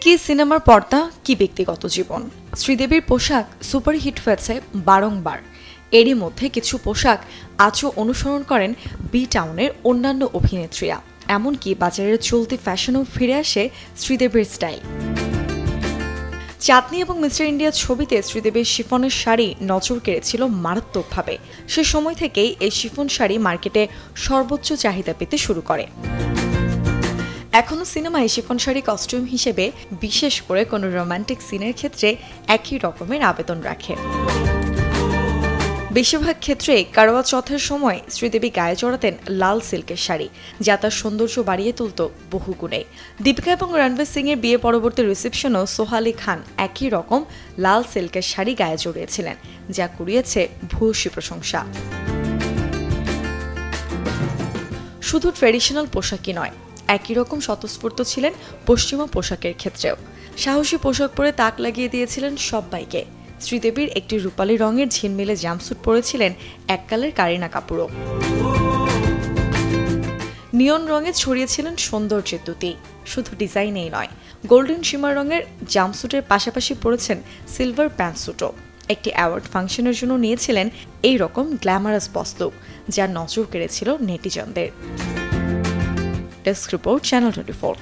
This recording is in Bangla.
কি সিনেমার পর্দা, কি ব্যক্তিগত জীবন। শ্রীদেবীর পোশাক সুপারহিট হয়েছে বারংবার। এরই মধ্যে কিছু পোশাক আজও অনুসরণ করেন বি টাউনের অন্যান্য অভিনেত্রীরা। এমনকি বাজারের চলতি ফ্যাশনেও ফিরে আসে শ্রীদেবীর স্টাইল। চাঁদনি এবং মিস্টার ইন্ডিয়া ছবিতে শ্রীদেবীর শিফনের শাড়ি নজর কেড়েছিল মারাত্মকভাবে। সে সময় থেকেই এই শিফন শাড়ি মার্কেটে সর্বোচ্চ চাহিদা পেতে শুরু করে। এখনও সিনেমায় শিফন শাড়ি কস্টিউম হিসেবে, বিশেষ করে কোনো রোমান্টিক সিনের ক্ষেত্রে একই রকমের আবেদন রাখে। বেশিরভাগ ক্ষেত্রে কারওয়া চৌথের সময় শ্রীদেবী গায়ে জড়াতেন লাল সিল্কের শাড়ি, যা তার সৌন্দর্য বাড়িয়ে তুলত বহুগুণে। দীপিকা এবং রণবীর সিং এর বিয়ে পরবর্তী রিসেপশনও সোহালি খান একই রকম লাল সিল্কের শাড়ি গায়ে জড়িয়েছিলেন, যা কুড়িয়েছে ভূয়সী প্রশংসা। শুধু ট্র্যাডিশনাল পোশাকই নয়, একই রকম স্বতঃস্ফূর্ত ছিলেন পশ্চিমা পোশাকের ক্ষেত্রেও। সাহসী পোশাক পরে তাক লাগিয়ে দিয়েছিলেন সব্বাইকে। শ্রীদেবীর একটি রূপালী রঙের ঝিলমিলে জাম্পস্যুট পরেছিলেন এককালের কারিনা কাপুরও। নিয়ন রঙে ছড়িয়েছিলেন সৌন্দর্যের দ্যুতি। শুধু ডিজাইনেই নয়, গোল্ডেন শিমার রঙের জাম্পস্যুটের পাশাপাশি পরেছেন সিলভার প্যান্টস্যুটও। একটি অ্যাওয়ার্ড ফাংশনের জন্য নিয়েছিলেন এই রকম গ্ল্যামারাস বস লুক, যা নজর কেড়েছিল নেটিজনদের। Desk report, channel 24।